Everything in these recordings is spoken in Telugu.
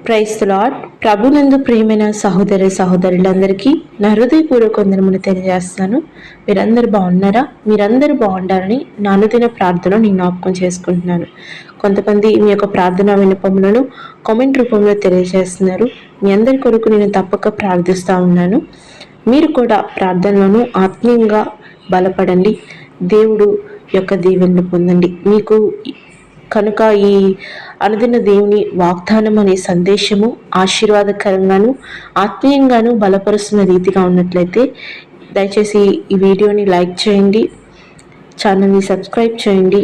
Praise the lord. ప్రభునందు ప్రియమైన సహోదరి సహోదరులందరికీ నా హృదయపూర్వక వందనములు తెలియజేస్తాను. మీరందరూ బాగున్నారా? మీరందరూ బాగుండాలని నా అనుదిన ప్రార్థన నేను జ్ఞాపకం చేసుకుంటున్నాను. కొంతమంది మీ యొక్క ప్రార్థన విన్నపములను కామెంట్ రూపంలో తెలియజేస్తున్నారు. మీ అందరి కొరకు నేను తప్పక ప్రార్థిస్తూ ఉన్నాను. మీరు కూడా ప్రార్థనలను ఆత్మీయంగా బలపడండి. దేవుడు యొక్క దీవెనలు పొందండి. మీకు కనుక ఈ అనుదిన దేవుని వాగ్దానం అనే సందేశము ఆశీర్వాదకరంగాను ఆత్మీయంగాను బలపరుస్తున్న రీతిగా ఉన్నట్లయితే దయచేసి ఈ వీడియోని లైక్ చేయండి, ఛానల్ని సబ్స్క్రైబ్ చేయండి,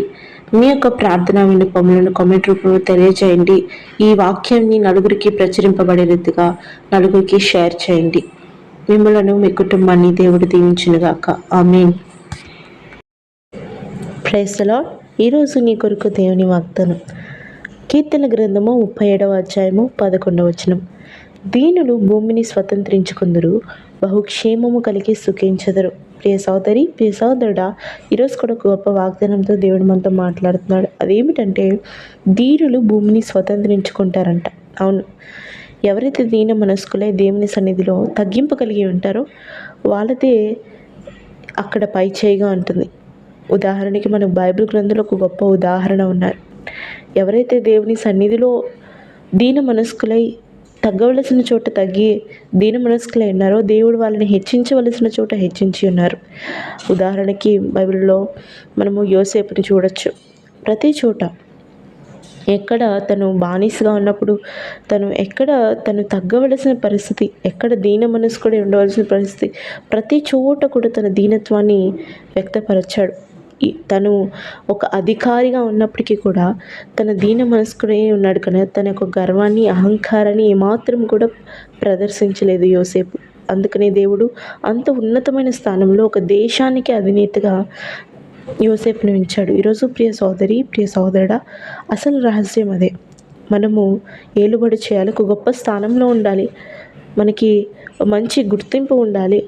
మీ యొక్క ప్రార్థన విన్నపములను కామెంట్ రూపంలో తెలియజేయండి. ఈ వాక్యాన్ని నలుగురికి ప్రచురింపబడే రీతిగా నలుగురికి షేర్ చేయండి. మిమ్మలను మీ కుటుంబాన్ని దేవుడు దీవించునుగాక. ఆమేన్. Praise the Lord. ఈరోజు నీ కొరకు దేవుని వాగ్దానం కీర్తన గ్రంథము 37వ అధ్యాయము 11వ వచనం. దీనులు భూమిని స్వతంత్రించుకుందరు, బహుక్షేమము కలిగి సుఖించెదరు. ప్రియ సోదరి, ప్రియ సోదరుడా, ఈరోజు కూడా గొప్ప వాగ్దానంతో దేవుడు మనతో మాట్లాడుతున్నాడు. అదేమిటంటే దీనులు భూమిని స్వతంత్రించుకుంటారంట. అవును, ఎవరైతే దీన మనస్కులై దేవుని సన్నిధిలో తగ్గింపు కలిగి ఉంటారో వాళ్ళదే అక్కడ పై చేయిగా ఉంటుంది. ఉదాహరణకి మనకు బైబిల్ గ్రంథంలో ఒక గొప్ప ఉదాహరణ ఉన్నారు. ఎవరైతే దేవుని సన్నిధిలో దీన మనస్కులై తగ్గవలసిన చోట తగ్గి దీన మనస్కులై ఉన్నారో దేవుడు వాళ్ళని హెచ్చించవలసిన చోట హెచ్చించి ఉన్నారు. ఉదాహరణకి బైబిల్లో మనము యోసేపుని చూడొచ్చు. ప్రతి చోట ఎక్కడ తను బానిసగా ఉన్నప్పుడు తను తగ్గవలసిన పరిస్థితి, ఎక్కడ దీన మనస్కుడే ఉండవలసిన పరిస్థితి, ప్రతి చోట కూడా తన దీనత్వాన్ని వ్యక్తపరిచాడు. తను ఒక అధికారిగా ఉన్నప్పటికీ కూడా తన దీన మనస్కుడే ఉన్నాడు కనుక తన యొక్క గర్వాన్ని అహంకారాన్ని ఏమాత్రం కూడా ప్రదర్శించలేదు యోసేపు. అందుకనే దేవుడు అంత ఉన్నతమైన స్థానంలో ఒక దేశానికి అధినేతగా యోసేపుని ఉంచాడు. ఈరోజు ప్రియ సోదరి, ప్రియ సోదరుడా, అసలు రహస్యం అదే. మనము ఏలుబడి చేయాలి, ఒక గొప్ప స్థానంలో ఉండాలి, మనకి మంచి గుర్తింపు ఉండాలి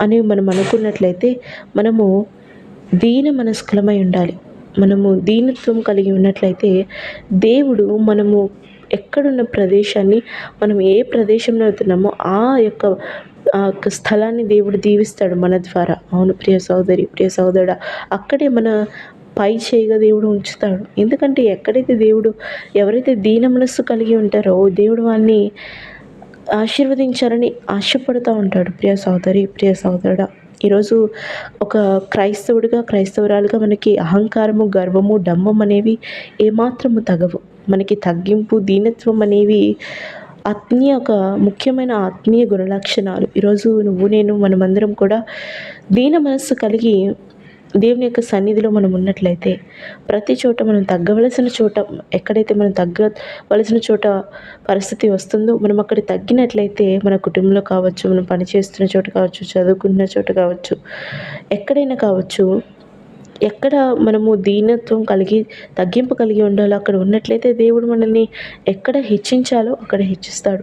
అని మనం అనుకున్నట్లయితే మనము దీన మనస్కులమై ఉండాలి. మనము దీనత్వం కలిగి ఉన్నట్లయితే దేవుడు మనము ఎక్కడున్న ప్రదేశాన్ని, మనం ఏ ప్రదేశంలో అవుతున్నామో ఆ యొక్క స్థలాన్ని దేవుడు దీవిస్తాడు మన ద్వారా. అవును ప్రియ సోదరి, ప్రియ సోదరుడా, అక్కడే మన పై చేయగా దేవుడు ఉంచుతాడు. ఎందుకంటే ఎవరైతే దీన మనస్సు కలిగి ఉంటారో దేవుడు వాళ్ళని ఆశీర్వదించాలని ఆశపడుతూ ఉంటాడు. ప్రియ సోదరి, ప్రియ సోదరుడా, ఈరోజు ఒక క్రైస్తవురాలుగా మనకి అహంకారము, గర్వము, డంబం అనేవి ఏమాత్రము తగవు. మనకి తగ్గింపు, దీనత్వం అనేవి ఒక ముఖ్యమైన ఆత్మీయ గుణలక్షణాలు. ఈరోజు మనమందరం కూడా దీన మనస్సు కలిగి దేవుని యొక్క సన్నిధిలో మనం ఉన్నట్లయితే ప్రతి చోట మనం తగ్గవలసిన చోట, ఎక్కడైతే మనం తగ్గవలసిన చోట పరిస్థితి వస్తుందో మనం అక్కడ తగ్గినట్లయితే మన కుటుంబంలో కావచ్చు, మనం పనిచేస్తున్న చోట కావచ్చు, చదువుకున్న చోట కావచ్చు, ఎక్కడైనా కావచ్చు, ఎక్కడ మనము దీనత్వం కలిగి తగ్గింపు కలిగి ఉండాలో అక్కడ ఉన్నట్లయితే దేవుడు మనల్ని ఎక్కడ హెచ్చించాలో అక్కడ హెచ్చిస్తాడు.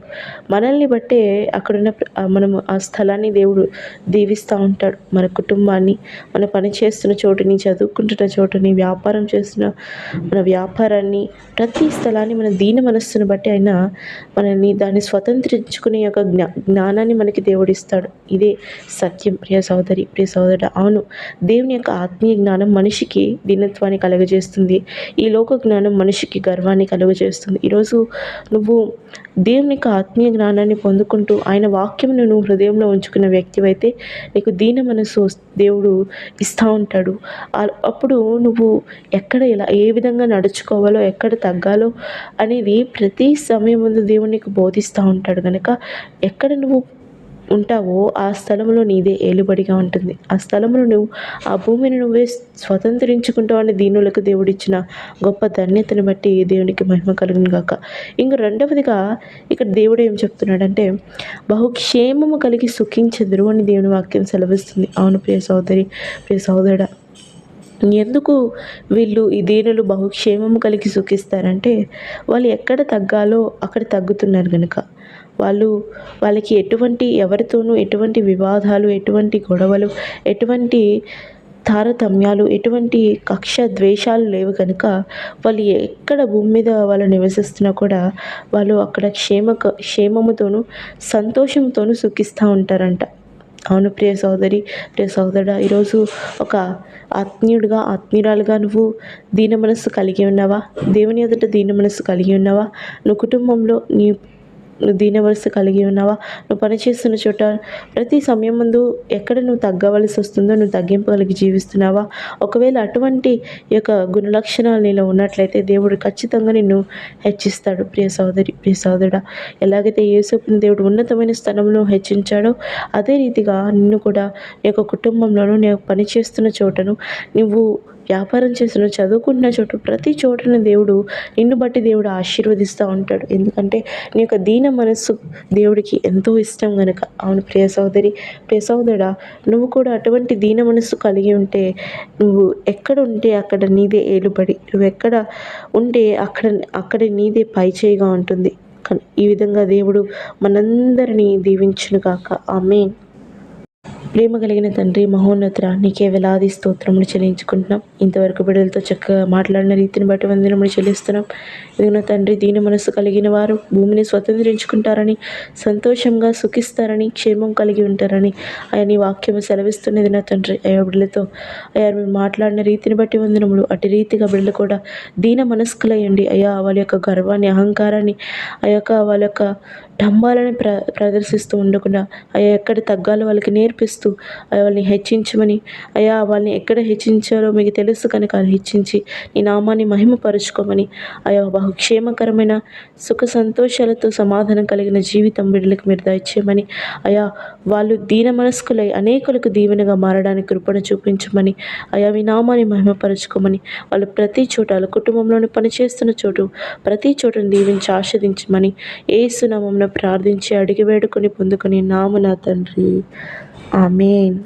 మనల్ని బట్టే అక్కడున్న మనము ఆ స్థలాన్ని దేవుడు దీవిస్తూ ఉంటాడు. మన కుటుంబాన్ని, మన పని చేస్తున్న చోటుని, చదువుకుంటున్న చోటుని, వ్యాపారం చేస్తున్న మన వ్యాపారాన్ని, ప్రతి స్థలాన్ని మన దీన మనస్సును బట్టి ఆయన మనల్ని దాన్ని స్వతంత్రించుకునే యొక్క జ్ఞానాన్ని మనకి దేవుడిస్తాడు. ఇదే సత్యం ప్రియ సోదరి, ప్రియ సోదరుడు. అవును, దేవుని యొక్క ఆత్మీయ జ్ఞానం మనిషికి దీనత్వాన్ని కలుగజేస్తుంది. ఈ లోక జ్ఞానం మనిషికి గర్వాన్ని కలుగజేస్తుంది. ఈరోజు నువ్వు దేవుని యొక్క ఆత్మీయ జ్ఞానాన్ని పొందుకుంటూ ఆయన వాక్యమును నువ్వు హృదయంలో ఉంచుకున్న వ్యక్తివైతే నీకు దీన మనసు దేవుడు ఇస్తూ ఉంటాడు. అప్పుడు నువ్వు ఏ విధంగా నడుచుకోవాలో, ఎక్కడ తగ్గాలో అనేది ప్రతి సమయం ముందు దేవుడు నీకు బోధిస్తూ ఉంటాడు. కనుక ఎక్కడ నువ్వు ఉంటావో ఆ స్థలంలో నీదే ఏలుబడిగా ఉంటుంది. ఆ స్థలంలో ఆ భూమిని నువ్వే స్వతంత్రించుకుంటావు అని దీనులకు దేవుడిచ్చిన గొప్ప ధన్యతను బట్టి దేవునికి మహిమ కలుగును గాక. ఇంక రెండవదిగా ఇక్కడ దేవుడు ఏం చెప్తున్నాడంటే బహుక్షేమము కలిగి సుఖించెదరు అని దేవుని వాక్యం సెలవిస్తుంది. అవును ప్రియ సోదరి, ప్రియ సోదరుడా, ఎందుకు వీళ్ళు ఈ దీనులు బహుక్షేమము కలిగి సుఖిస్తారంటే వాళ్ళు ఎక్కడ తగ్గాలో అక్కడ తగ్గుతున్నారు కనుక. వాళ్ళకి ఎవరితోనూ ఎటువంటి వివాదాలు, ఎటువంటి గొడవలు, ఎటువంటి తారతమ్యాలు, ఎటువంటి కక్ష ద్వేషాలు లేవు కనుక వాళ్ళు ఎక్కడ భూమి మీద వాళ్ళు నివసిస్తున్నా కూడా వాళ్ళు అక్కడ క్షేమముతోనూ సంతోషంతోనూ సుఖిస్తూ ఉంటారంట. అవును ప్రియ సోదరి, ప్రియ సోదరుడా, ఈరోజు ఒక ఆత్మీయుడిగా, ఆత్మీయురాలుగా నువ్వు దీన మనస్సు కలిగి ఉన్నావా? దేవుని ఎదుట దీన మనస్సు కలిగి ఉన్నావా? నువ్వు కుటుంబంలో నువ్వు దీన మనస్సు కలిగి ఉన్నావా? నువ్వు పనిచేస్తున్న చోట ప్రతి సమయం ముందు ఎక్కడ నువ్వు తగ్గవలసి వస్తుందో నువ్వు తగ్గింపు కలిగి జీవిస్తున్నావా? ఒకవేళ అటువంటి ఈ యొక్క గుణలక్షణాలు నీలో ఉన్నట్లయితే దేవుడు ఖచ్చితంగా నిన్ను హెచ్చిస్తాడు. ప్రియ సోదరి, ప్రియ సోదరుడా, ఎలాగైతే యేసుని దేవుడు ఉన్నతమైన స్థలంలో హెచ్చించాడో అదే రీతిగా నిన్ను కూడా నీ యొక్క కుటుంబంలోనూ, నీ పనిచేస్తున్న చోటను, నువ్వు వ్యాపారం చేస్తున్న, చదువుకుంటున్న చోట, ప్రతి చోటను దేవుడు నిన్ను బట్టి దేవుడు ఆశీర్వదిస్తూ ఉంటాడు. ఎందుకంటే నీ యొక్క దీన మనస్సు దేవుడికి ఎంతో ఇష్టం గనుక. అవును ప్రియ సోదరి, ప్రియ సోదరుడా, నువ్వు కూడా అటువంటి దీన మనస్సు కలిగి ఉంటే నువ్వు ఎక్కడ ఉంటే అక్కడ నీదే ఏలుబడి, నువ్వు ఎక్కడ ఉంటే అక్కడ నీదే పైచేయిగా ఉంటుంది. ఈ విధంగా దేవుడు మనందరినీ దీవించునుగాక. ఆమేన్. ప్రేమ కలిగిన తండ్రి, మహోన్నతుడ, నీకే వేలాది స్తోత్రములు చెల్లించుకుంటున్నాం. ఇంతవరకు బిడ్డలతో చక్కగా మాట్లాడిన రీతిని బట్టి వందనములు చెల్లిస్తున్నాం. ఇదిగో తండ్రి, దీన మనస్సు కలిగిన వారు భూమిని స్వతంత్రించుకుంటారని, సంతోషంగా సుఖిస్తారని, క్షేమం కలిగి ఉంటారని ఆయన నీ వాక్యము సెలవిస్తున్నది నా తండ్రి. అయ్యా బిడ్డలతో అయ్యా మీరు మాట్లాడిన రీతిని బట్టి వందనములు. అటు రీతిగా బిడ్డలు కూడా దీన మనస్కులయ్యండి అయ్యా. వాళ్ళ యొక్క గర్వాన్ని, అహంకారాన్ని, వాళ్ళ యొక్క డంబాలని ప్రదర్శిస్తూ ఉండకుండా అయ్యా ఎక్కడ తగ్గాలో వాళ్ళకి నేర్పిస్తూ వాళ్ళని హెచ్చించమని, అయ్యా వాళ్ళని ఎక్కడ హెచ్చించాలో మీకు తెలుసు కనుక హెచ్చించి నీ నామాన్ని మహిమపరుచుకోమని, బహుక్షేమకరమైన సుఖ సంతోషాలతో సమాధానం కలిగిన జీవితం బిడ్డలకు మీరు దయచేయమని, వాళ్ళు దీన మనస్కులై అనేకులకు దీవెనగా మారడానికి కృపను చూపించమని, మీ నామాన్ని మహిమపరుచుకోమని, వాళ్ళు ప్రతి చోట వాళ్ళ కుటుంబంలోని పనిచేస్తున్న చోటు ప్రతి చోటను దీవించి ఆస్వాదించమని యేసు నామమున ప్రార్థించి అడిగి వేడుకొని పొందుకొని నాము నా తండ్రి. ఆమేన్.